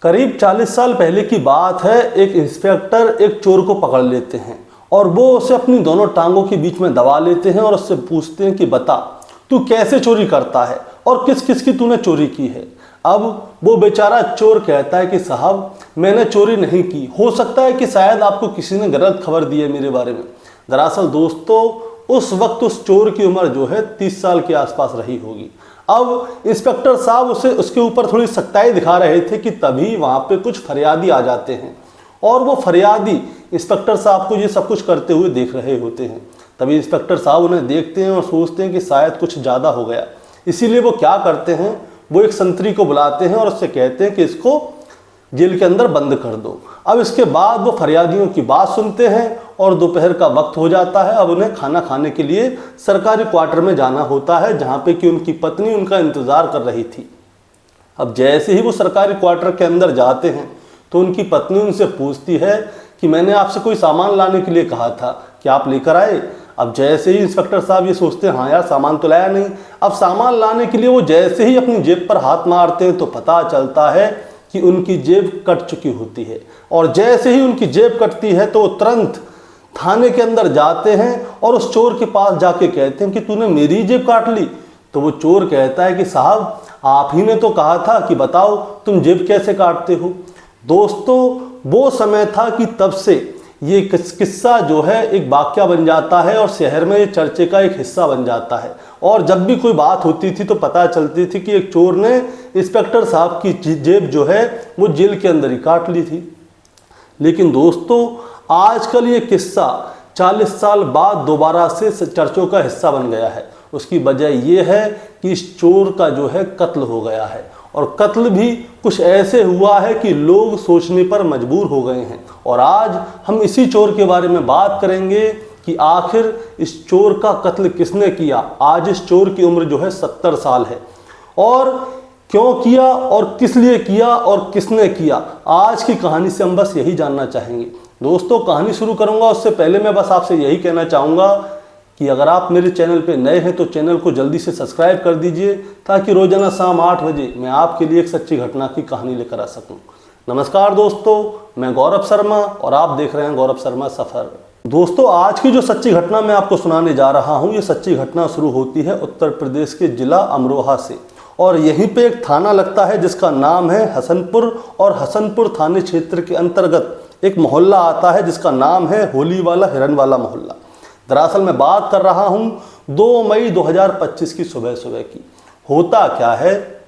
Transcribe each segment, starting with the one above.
करीब 40 साल पहले की बात है। एक इंस्पेक्टर एक चोर को पकड़ लेते हैं और वो उसे अपनी दोनों टांगों के बीच में दबा लेते हैं और उससे पूछते हैं कि बता तू कैसे चोरी करता है और किस किस की तूने चोरी की है। अब वो बेचारा चोर कहता है कि साहब मैंने चोरी नहीं की, हो सकता है कि शायद आपको किसी ने गलत खबर दी है मेरे बारे में। दरअसल दोस्तों उस वक्त उस चोर की उम्र जो है 30 साल के आसपास रही होगी। अब इंस्पेक्टर साहब उसके ऊपर थोड़ी सख्ताई दिखा रहे थे कि तभी वहाँ पे कुछ फरियादी आ जाते हैं और वो फरियादी इंस्पेक्टर साहब को ये सब कुछ करते हुए देख रहे होते हैं। तभी इंस्पेक्टर साहब उन्हें देखते हैं और सोचते हैं कि शायद कुछ ज़्यादा हो गया। इसीलिए वो क्या करते हैं, वो एक संतरी को बुलाते हैं और उससे कहते हैं कि इसको जेल के अंदर बंद कर दो। अब इसके बाद वो फरियादियों की बात सुनते हैं और दोपहर का वक्त हो जाता है। अब उन्हें खाना खाने के लिए सरकारी क्वार्टर में जाना होता है जहाँ पे कि उनकी पत्नी उनका इंतज़ार कर रही थी। अब जैसे ही वो सरकारी क्वार्टर के अंदर जाते हैं तो उनकी पत्नी उनसे पूछती है कि मैंने आपसे कोई सामान लाने के लिए कहा था, क्या आप लेकर आए? अब जैसे ही इंस्पेक्टर साहब ये सोचते हैं हाँ यार सामान तो लाया नहीं। अब सामान लाने के लिए वो जैसे ही अपनी जेब पर हाथ मारते हैं तो पता चलता है कि उनकी जेब कट चुकी होती है। और जैसे ही उनकी जेब कटती है तो वो तुरंत थाने के अंदर जाते हैं और उस चोर के पास जाके कहते हैं कि तूने मेरी जेब काट ली। तो वो चोर कहता है कि साहब आप ही ने तो कहा था कि बताओ तुम जेब कैसे काटते हो। दोस्तों वो समय था कि तब से ये किस्सा जो है एक वाकया बन जाता है और शहर में ये चर्चे का एक हिस्सा बन जाता है। और जब भी कोई बात होती थी तो पता चलती थी कि एक चोर ने इंस्पेक्टर साहब की जेब जो है वो जेल के अंदर ही काट ली थी। लेकिन दोस्तों आजकल ये किस्सा 40 साल बाद दोबारा से चर्चों का हिस्सा बन गया है। उसकी वजह ये है कि इस चोर का जो है कत्ल हो गया है और कत्ल भी कुछ ऐसे हुआ है कि लोग सोचने पर मजबूर हो गए हैं। और आज हम इसी चोर के बारे में बात करेंगे कि आखिर इस चोर का कत्ल किसने किया। आज इस चोर की उम्र जो है 70 साल है और क्यों किया और किस लिए किया और किसने किया, आज की कहानी से हम बस यही जानना चाहेंगे। दोस्तों कहानी शुरू करूंगा उससे पहले मैं बस आपसे यही कहना चाहूँगा कि अगर आप मेरे चैनल पे नए हैं तो चैनल को जल्दी से सब्सक्राइब कर दीजिए ताकि रोजाना शाम 8 बजे मैं आपके लिए एक सच्ची घटना की कहानी लेकर आ सकूं। नमस्कार दोस्तों, मैं गौरव शर्मा और आप देख रहे हैं गौरव शर्मा सफ़र। दोस्तों आज की जो सच्ची घटना मैं आपको सुनाने जा रहा हूँ, ये सच्ची घटना शुरू होती है उत्तर प्रदेश के जिला अमरोहा से और यहीं पे एक थाना लगता है जिसका नाम है हसनपुर। और हसनपुर थाने क्षेत्र के अंतर्गत एक मोहल्ला आता है जिसका नाम है होली वाला हिरन वाला मोहल्ला। दरअसल मैं बात कर रहा हूँ 2 मई 2025 की सुबह की। होता क्या है,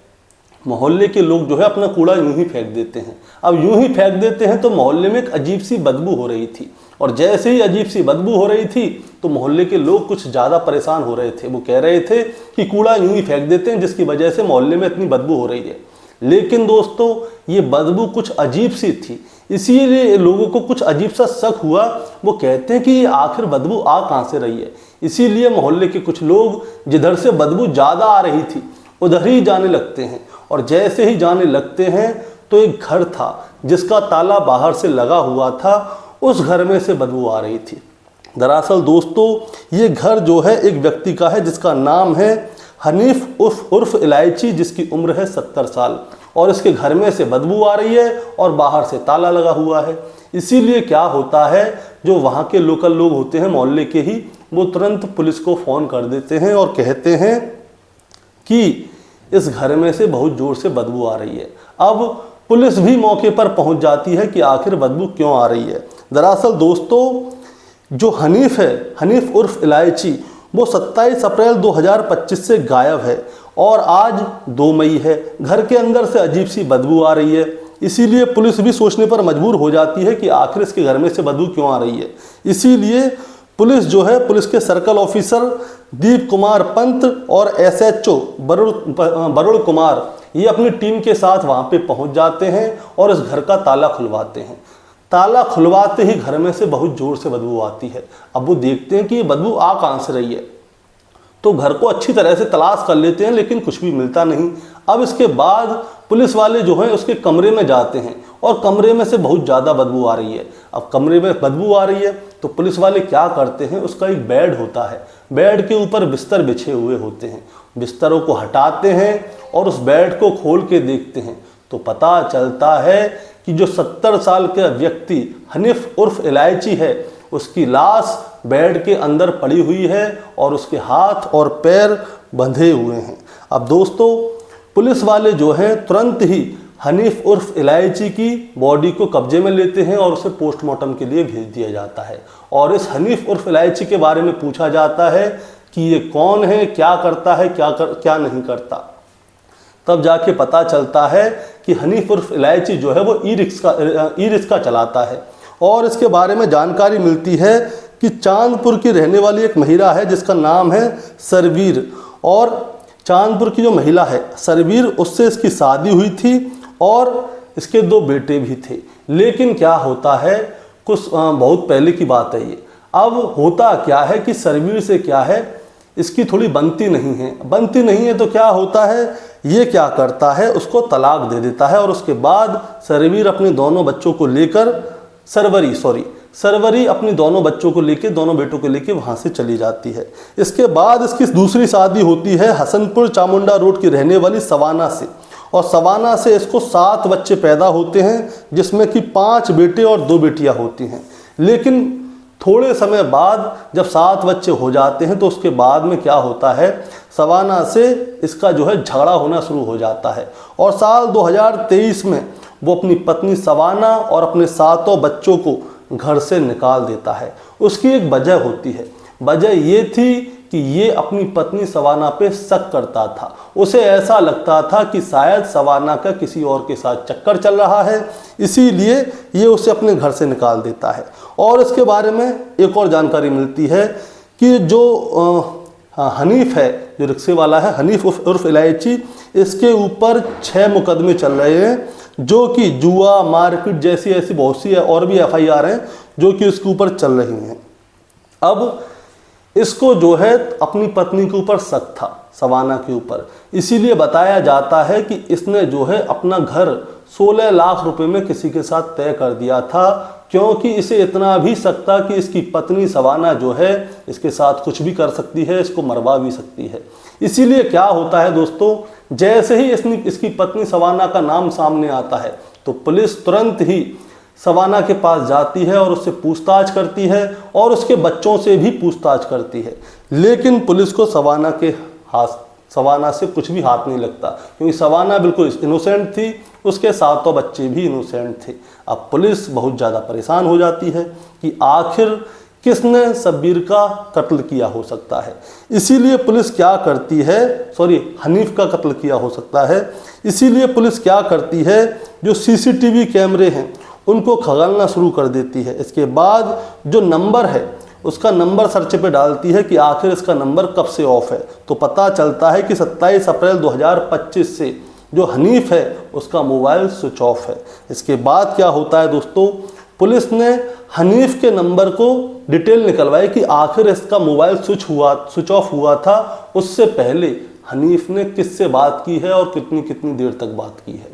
मोहल्ले के लोग जो है अपना कूड़ा यूं ही फेंक देते हैं। अब यूं ही फेंक देते हैं तो मोहल्ले में एक अजीब सी बदबू हो रही थी और जैसे ही अजीब सी बदबू हो रही थी तो मोहल्ले के लोग कुछ ज़्यादा परेशान हो रहे थे। वो कह रहे थे कि कूड़ा यूं ही फेंक देते हैं जिसकी वजह से मोहल्ले में इतनी बदबू हो रही है। लेकिन दोस्तों ये बदबू कुछ अजीब सी थी, इसीलिए लोगों को कुछ अजीब सा शक हुआ। वो कहते हैं कि ये आखिर बदबू आ कहाँ से रही है। इसीलिए मोहल्ले के कुछ लोग जिधर से बदबू ज़्यादा आ रही थी उधर ही जाने लगते हैं और जैसे ही जाने लगते हैं तो एक घर था जिसका ताला बाहर से लगा हुआ था, उस घर में से बदबू आ रही थी। दरअसल दोस्तों ये घर जो है एक व्यक्ति का है जिसका नाम है हनीफ उर्फ इलायची, जिसकी उम्र है 70 साल और इसके घर में से बदबू आ रही है और बाहर से ताला लगा हुआ है। इसीलिए क्या होता है, जो वहाँ के लोकल लोग होते हैं मोहल्ले के ही, वो तुरंत पुलिस को फ़ोन कर देते हैं और कहते हैं कि इस घर में से बहुत ज़ोर से बदबू आ रही है। अब पुलिस भी मौके पर पहुँच जाती है कि आखिर बदबू क्यों आ रही है। दरअसल दोस्तों जो हनीफ है, हनीफ उर्फ इलायची, वो 27 अप्रैल 2025 से गायब है और आज 2 मई है। घर के अंदर से अजीब सी बदबू आ रही है। इसीलिए पुलिस भी सोचने पर मजबूर हो जाती है कि आखिर इसके घर में से बदबू क्यों आ रही है। इसीलिए पुलिस जो है, पुलिस के सर्कल ऑफिसर दीप कुमार पंत और SHO बरुण कुमार, ये अपनी टीम के साथ वहाँ पे पहुँच जाते हैं और इस घर का ताला खुलवाते हैं। ताला खुलवाते ही घर में से बहुत ज़ोर से बदबू आती है। अब वो देखते हैं कि ये बदबू आ कहाँ से रही है, तो घर को अच्छी तरह से तलाश कर लेते हैं लेकिन कुछ भी मिलता नहीं। अब इसके बाद पुलिस वाले जो हैं उसके कमरे में जाते हैं और कमरे में से बहुत ज़्यादा बदबू आ रही है। अब कमरे में बदबू आ रही है तो पुलिस वाले क्या करते हैं, उसका एक बेड होता है, बेड के ऊपर बिस्तर बिछे हुए होते हैं, बिस्तरों को हटाते हैं और उस बेड को खोल के देखते हैं तो पता चलता है कि जो 70 साल का व्यक्ति हनीफ उर्फ इलायची है, उसकी लाश बेड के अंदर पड़ी हुई है और उसके हाथ और पैर बंधे हुए हैं। अब दोस्तों, पुलिस वाले जो हैं तुरंत ही हनीफ उर्फ इलायची की बॉडी को कब्जे में लेते हैं और उसे पोस्टमार्टम के लिए भेज दिया जाता है। और इस हनीफ उर्फ इलायची के बारे में पूछा जाता है कि ये कौन है, क्या करता है, क्या नहीं करता। तब जाके पता चलता है कि हनीफ उर्फ इलायची जो है वो ई रिक्शा चलाता है। और इसके बारे में जानकारी मिलती है कि चांदपुर की रहने वाली एक महिला है जिसका नाम है सरवीर, और चांदपुर की जो महिला है सरवीर, उससे इसकी शादी हुई थी और इसके 2 बेटे भी थे। लेकिन क्या होता है, कुछ बहुत पहले की बात है ये। अब होता क्या है कि सरवीर से क्या है, इसकी थोड़ी बनती नहीं है तो क्या होता है, ये क्या करता है, उसको तलाक दे देता है। और उसके बाद सरवीर अपने दोनों बच्चों को लेकर सरवरी अपनी दोनों बच्चों को लेकर, दोनों बेटों को लेकर वहाँ से चली जाती है। इसके बाद इसकी दूसरी शादी होती है हसनपुर चामुंडा रोड की रहने वाली सवाना से, और सवाना से इसको 7 बच्चे पैदा होते हैं, जिसमें कि 5 बेटे और 2 बेटियां होती हैं। लेकिन थोड़े समय बाद जब 7 बच्चे हो जाते हैं तो उसके बाद में क्या होता है, सवाना से इसका जो है झगड़ा होना शुरू हो जाता है। और साल 2023 में वो अपनी पत्नी सवाना और अपने 7 बच्चों को घर से निकाल देता है। उसकी एक वजह होती है, वजह ये थी कि ये अपनी पत्नी सवाना पे शक करता था। उसे ऐसा लगता था कि शायद सवाना का किसी और के साथ चक्कर चल रहा है, इसीलिए ये उसे अपने घर से निकाल देता है। और इसके बारे में एक और जानकारी मिलती है कि जो हनीफ है, जो रिक्शे वाला है, हनीफ उर्फ इलायची, इसके ऊपर 6 मुकदमे चल रहे हैं, जो कि जुआ, मारपीट जैसी ऐसी बहुत सी और भी FIR हैं जो कि उसके ऊपर चल रही हैं। अब इसको जो है अपनी पत्नी के ऊपर शक था, सवाना के ऊपर, इसीलिए बताया जाता है कि इसने जो है अपना घर 16 लाख रुपए में किसी के साथ तय कर दिया था, क्योंकि इसे इतना भी शक था कि इसकी पत्नी सवाना जो है इसके साथ कुछ भी कर सकती है, इसको मरवा भी सकती है। इसीलिए क्या होता है दोस्तों, जैसे ही इसकी पत्नी सवाना का नाम सामने आता है तो पुलिस तुरंत ही सवाना के पास जाती है और उससे पूछताछ करती है और उसके बच्चों से भी पूछताछ करती है। लेकिन पुलिस को सवाना से कुछ भी हाथ नहीं लगता, क्योंकि सवाना बिल्कुल इनोसेंट थी, उसके 7 बच्चे भी इनोसेंट थे। अब पुलिस बहुत ज़्यादा परेशान हो जाती है कि आखिर किसने शब्बीर का कत्ल किया हो सकता है। इसीलिए पुलिस क्या करती है, हनीफ का कत्ल किया हो सकता है। इसीलिए पुलिस क्या करती है, जो CCTV कैमरे हैं उनको खंगालना शुरू कर देती है। इसके बाद जो नंबर है उसका नंबर सर्च पे डालती है कि आखिर इसका नंबर कब से ऑफ है। तो पता चलता है कि 27 अप्रैल 2025 से जो हनीफ है उसका मोबाइल स्विच ऑफ है। इसके बाद क्या होता है दोस्तों, पुलिस ने हनीफ के नंबर को डिटेल निकलवाई कि आखिर इसका मोबाइल स्विच ऑफ हुआ था, उससे पहले हनीफ ने किससे बात की है और कितनी कितनी देर तक बात की है।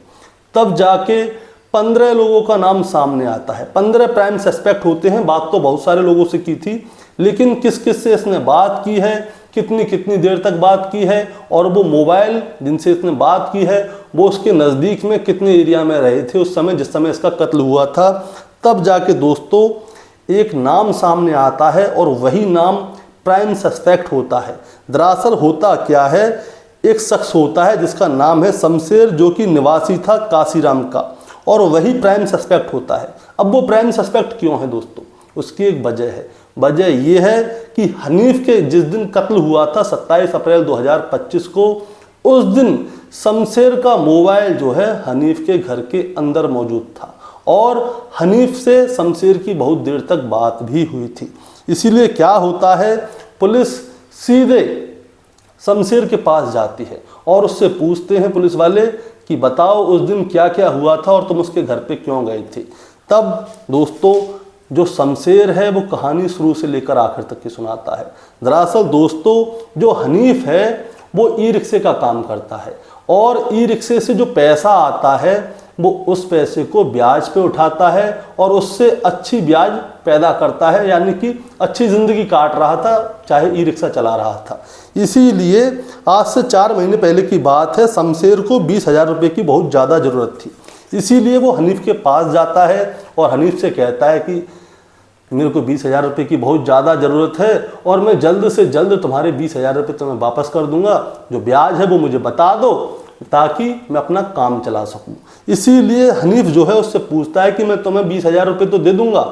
तब जाके 15 लोगों का नाम सामने आता है। 15 प्राइम सस्पेक्ट होते हैं। बात तो बहुत सारे लोगों से की थी, लेकिन किस किस से इसने बात की है, कितनी कितनी देर तक बात की है, और वो मोबाइल जिनसे इसने बात की है वो उसके नज़दीक में कितने एरिया में रहे थे उस समय जिस समय इसका कत्ल हुआ था। तब जाके दोस्तों एक नाम सामने आता है और वही नाम प्राइम सस्पेक्ट होता है। दरअसल होता क्या है, एक शख्स होता है जिसका नाम है शमशेर, जो कि निवासी था काशीराम का, और वही प्राइम सस्पेक्ट होता है। अब वो प्राइम सस्पेक्ट क्यों है दोस्तों, उसकी एक वजह है। वजह ये है कि हनीफ के जिस दिन कत्ल हुआ था 27 अप्रैल 2025 को, उस दिन शमशेर का मोबाइल जो है हनीफ के घर के अंदर मौजूद था और हनीफ से शमशेर की बहुत देर तक बात भी हुई थी। इसीलिए क्या होता है, पुलिस सीधे शमशेर के पास जाती है और उससे पूछते हैं पुलिस वाले कि बताओ उस दिन क्या क्या हुआ था और तुम उसके घर पे क्यों गए थे। तब दोस्तों जो शमशेर है वो कहानी शुरू से लेकर आखिर तक की सुनाता है। दरअसल दोस्तों जो हनीफ है वो ई रिक्शे का काम करता है और ई रिक्शे से जो पैसा आता है वो उस पैसे को ब्याज पे उठाता है और उससे अच्छी ब्याज पैदा करता है, यानी कि अच्छी ज़िंदगी काट रहा था, चाहे ई रिक्शा चला रहा था। इसीलिए आज से 4 महीने पहले की बात है, शमशेर को 20,000 रुपये की बहुत ज़्यादा ज़रूरत थी। इसीलिए वो हनीफ के पास जाता है और हनीफ से कहता है कि मेरे को 20,000 रुपये की बहुत ज़्यादा ज़रूरत है और मैं जल्द से जल्द तुम्हारे 20,000 रुपये तुम्हें वापस कर दूंगा, जो ब्याज है वो मुझे बता दो ताकि मैं अपना काम चला सकूं। इसीलिए हनीफ जो है उससे पूछता है कि मैं तुम्हें 20,000 रुपये तो दे दूंगा,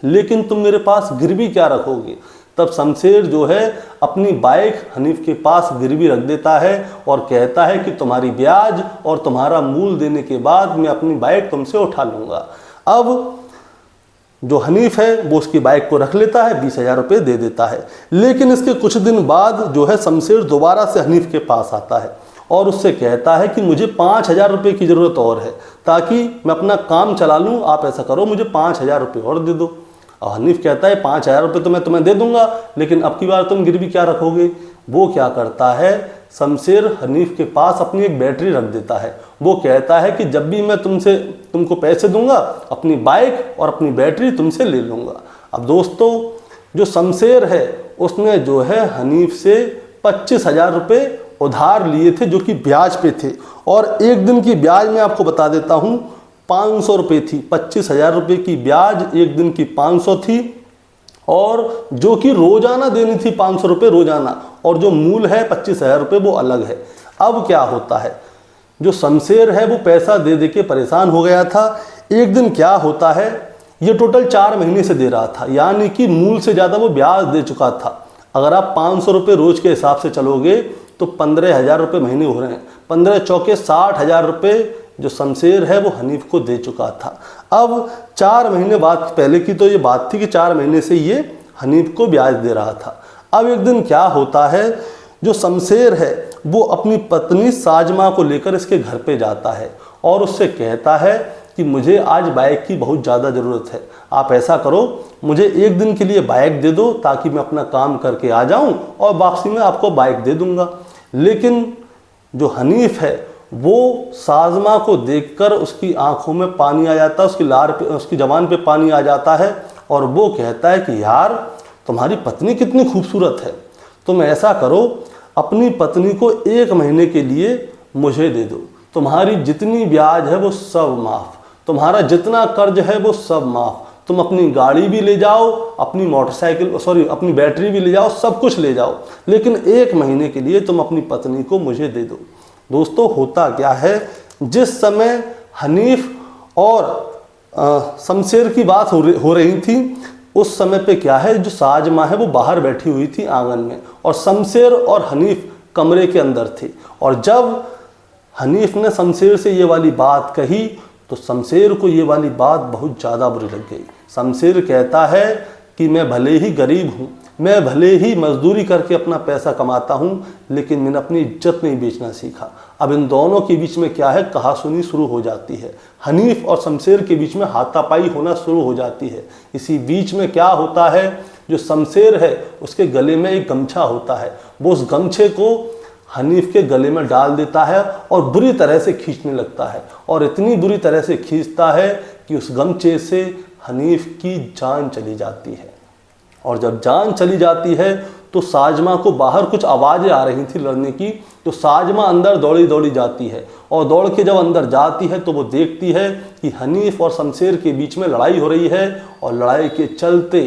लेकिन तुम मेरे पास गिरवी क्या रखोगे। तब शमशेर जो है अपनी बाइक हनीफ के पास गिरवी रख देता है और कहता है कि तुम्हारी ब्याज और तुम्हारा मूल देने के बाद मैं अपनी बाइक तुमसे उठा लूँगा। अब जो हनीफ है वो उसकी बाइक को रख लेता है, 20,000 रुपये दे देता है। लेकिन इसके कुछ दिन बाद जो है शमशेर दोबारा से हनीफ के पास आता है और उससे कहता है कि मुझे 5,000 रुपये की ज़रूरत और है ताकि मैं अपना काम चला लूँ, आप ऐसा करो मुझे 5,000 रुपये और दे दो। और हनीफ कहता है 5,000 रुपये तो मैं तुम्हें दे दूंगा, लेकिन अब की बार तुम गिरवी क्या रखोगे। वो क्या करता है, शमशेर हनीफ के पास अपनी एक बैटरी रख देता है। वो कहता है कि जब भी मैं तुमको पैसे दूंगा, अपनी बाइक और अपनी बैटरी तुमसे ले लूँगा। अब दोस्तों, जो शमशेर है उसने जो है हनीफ से 25,000 रुपये उधार लिए थे, जो कि ब्याज पे थे, और एक दिन की ब्याज मैं आपको बता देता हूँ 500 रुपये थी। 25,000 रुपये की ब्याज एक दिन की 500 थी, और जो कि रोजाना देनी थी 500 रुपये रोजाना, और जो मूल है 25,000 रुपये वो अलग है। अब क्या होता है, जो शमशेर है वो पैसा दे दे के परेशान हो गया था। एक दिन क्या होता है, ये टोटल 4 महीने से दे रहा था, यानी कि मूल से ज़्यादा वो ब्याज दे चुका था। अगर आप 500 रुपये रोज के हिसाब से चलोगे तो 15,000 रुपये महीने हो रहे हैं। 15 चौके 60,000 रुपये जो शमशेर है वो हनीफ को दे चुका था। अब 4 महीने बाद, पहले की तो ये बात थी कि 4 महीने से ये हनीफ को ब्याज दे रहा था। अब एक दिन क्या होता है, जो शमशेर है वो अपनी पत्नी साजमा को लेकर इसके घर पे जाता है और उससे कहता है कि मुझे आज बाइक की बहुत ज़्यादा ज़रूरत है, आप ऐसा करो मुझे एक दिन के लिए बाइक दे दो ताकि मैं अपना काम करके आ जाऊं और वापसी में आपको बाइक दे दूंगा। लेकिन जो हनीफ है वो साजमा को देखकर उसकी आंखों में पानी आ जाता है, उसकी ज़बान पे पानी आ जाता है और वो कहता है कि यार तुम्हारी पत्नी कितनी खूबसूरत है, तुम ऐसा करो अपनी पत्नी को 1 महीने के लिए मुझे दे दो, तुम्हारी जितनी ब्याज है वो सब माफ़, तुम्हारा जितना कर्ज है वो सब माफ़, तुम अपनी गाड़ी भी ले जाओ, अपनी अपनी बैटरी भी ले जाओ, सब कुछ ले जाओ, लेकिन 1 महीने के लिए तुम अपनी पत्नी को मुझे दे दो। दोस्तों, होता क्या है, जिस समय हनीफ और शमशेर की बात हो रही थी, उस समय पे क्या है, जो साजमा है वो बाहर बैठी हुई थी आंगन में और शमशेर और हनीफ कमरे के अंदर थे। और जब हनीफ ने शमशेर से ये वाली बात कही तो शमशेर को ये वाली बात बहुत ज़्यादा बुरी लग गई। शमशेर कहता है कि मैं भले ही गरीब हूँ, मैं भले ही मजदूरी करके अपना पैसा कमाता हूँ, लेकिन मैंने अपनी इज्जत नहीं बेचना सीखा। अब इन दोनों के बीच में क्या है, कहासुनी शुरू हो जाती है। हनीफ और शमशेर के बीच में हाथापाई होना शुरू हो जाती है। इसी बीच में क्या होता है, जो शमशेर है उसके गले में एक गमछा होता है, वो उस गमछे को हनीफ के गले में डाल देता है और बुरी तरह से खींचने लगता है, और इतनी बुरी तरह से खींचता है कि उस गमछे से हनीफ की जान चली जाती है। और जब जान चली जाती है तो साजमा को बाहर कुछ आवाज़ें आ रही थी लड़ने की, तो साजमा अंदर दौड़ी दौड़ी जाती है और दौड़ के जब अंदर जाती है तो वो देखती है कि हनीफ और शमशेर के बीच में लड़ाई हो रही है और लड़ाई के चलते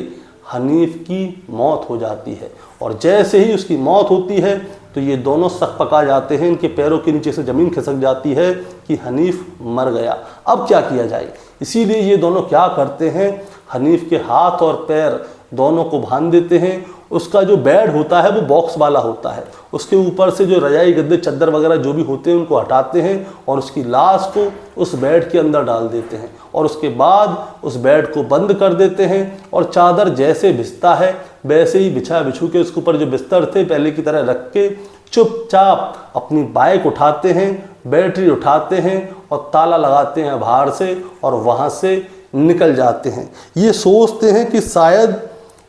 हनीफ की मौत हो जाती है। और जैसे ही उसकी मौत होती है तो ये दोनों सक पका जाते हैं, इनके पैरों के नीचे से ज़मीन खिसक जाती है कि हनीफ मर गया। अब क्या किया जाए, इसीलिए ये दोनों क्या करते हैं, हनीफ के हाथ और पैर दोनों को बांध देते हैं। उसका जो बेड होता है वो बॉक्स वाला होता है, उसके ऊपर से जो रजाई गद्दे चद्दर वगैरह जो भी होते हैं उनको हटाते हैं और उसकी लाश को उस बेड के अंदर डाल देते हैं और उसके बाद उस बेड को बंद कर देते हैं और चादर जैसे बिछता है वैसे ही बिछा बिछू के उसके ऊपर जो बिस्तर थे पहले की तरह रख के चुपचाप अपनी बाइक उठाते हैं, बैटरी उठाते हैं और ताला लगाते हैं बाहर से और वहाँ से निकल जाते हैं। ये सोचते हैं कि शायद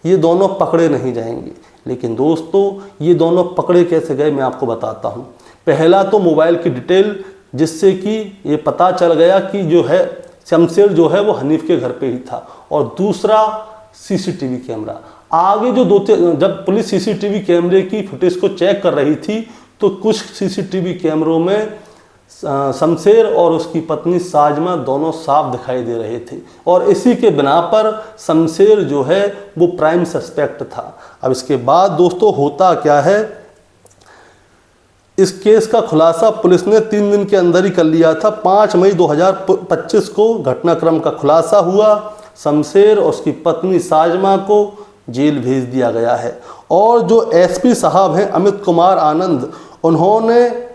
ये दोनों पकड़े नहीं जाएंगे, लेकिन दोस्तों ये दोनों पकड़े कैसे गए मैं आपको बताता हूँ। पहला तो मोबाइल की डिटेल जिससे कि ये पता चल गया कि जो है शमशेर जो है वो हनीफ के घर पे ही था। और दूसरा सीसीटीवी कैमरा। आगे जो जब पुलिस सीसीटीवी कैमरे की फुटेज को चेक कर रही थी तो कुछ सीसीटीवी कैमरों में शमशेर और उसकी पत्नी साजमा दोनों साफ दिखाई दे रहे थे और इसी के बिना पर शमशेर जो है वो प्राइम सस्पेक्ट था। अब इसके बाद दोस्तों होता क्या है, इस केस का खुलासा पुलिस ने 3 दिन के अंदर ही कर लिया था। 5 मई 2025 को घटनाक्रम का खुलासा हुआ। शमशेर और उसकी पत्नी साजमा को जेल भेज दिया गया है और जो एसपी साहब हैं अमित कुमार आनंद, उन्होंने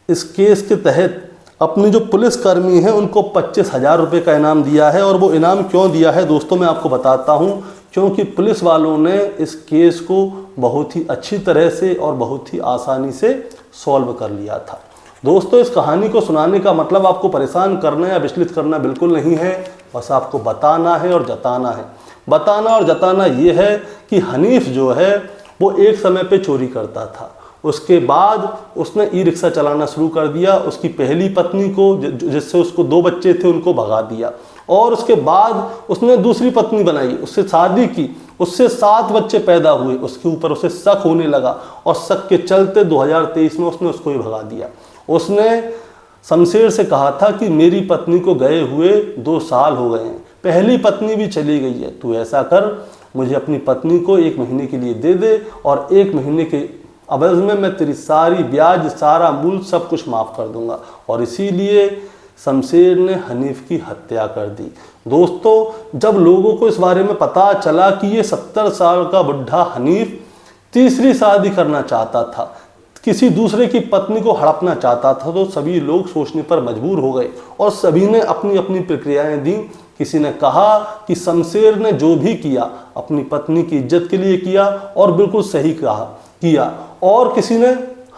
इस केस के तहत अपनी जो पुलिसकर्मी हैं उनको 25,000 रुपये का इनाम दिया है। और वो इनाम क्यों दिया है दोस्तों मैं आपको बताता हूँ, क्योंकि पुलिस वालों ने इस केस को बहुत ही अच्छी तरह से और बहुत ही आसानी से सॉल्व कर लिया था। दोस्तों इस कहानी को सुनाने का मतलब आपको परेशान करना या विचलित करना बिल्कुल नहीं है, बस आपको बताना है और जताना है। बताना और जताना ये है कि हनीफ जो है वो एक समय पे चोरी करता था, उसके बाद उसने ई रिक्शा चलाना शुरू कर दिया। उसकी पहली पत्नी को जिससे उसको 2 बच्चे थे उनको भगा दिया और उसके बाद उसने दूसरी पत्नी बनाई, उससे शादी की, उससे 7 बच्चे पैदा हुए। उसके ऊपर उसे शक होने लगा और शक के चलते 2023 में उसने उसको ही भगा दिया। उसने शमशेर से कहा था कि मेरी पत्नी को गए हुए 2 साल हो गए हैं, पहली पत्नी भी चली गई है, तू ऐसा कर मुझे अपनी पत्नी को 1 महीने के लिए दे दे और 1 महीने के अवध में मैं तेरी सारी ब्याज सारा मूल सब कुछ माफ़ कर दूंगा। और इसीलिए शमशेर ने हनीफ की हत्या कर दी। दोस्तों जब लोगों को इस बारे में पता चला कि ये 70 साल का बुढ़ा हनीफ तीसरी शादी करना चाहता था, किसी दूसरे की पत्नी को हड़पना चाहता था, तो सभी लोग सोचने पर मजबूर हो गए और सभी ने अपनी अपनी प्रक्रियाएं दी। किसी ने कहा कि शमशेर ने जो भी किया अपनी पत्नी की इज्जत के लिए किया और बिल्कुल सही किया, और किसी ने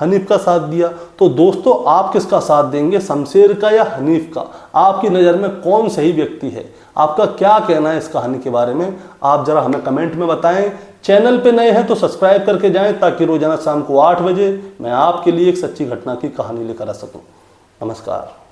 हनीफ का साथ दिया। तो दोस्तों आप किसका साथ देंगे, शमशेर का या हनीफ का? आपकी नज़र में कौन सही व्यक्ति है? आपका क्या कहना है इस कहानी के बारे में? आप जरा हमें कमेंट में बताएं। चैनल पे नए हैं तो सब्सक्राइब करके जाएं ताकि रोजाना शाम को 8 बजे मैं आपके लिए एक सच्ची घटना की कहानी लेकर आ सकूं। नमस्कार।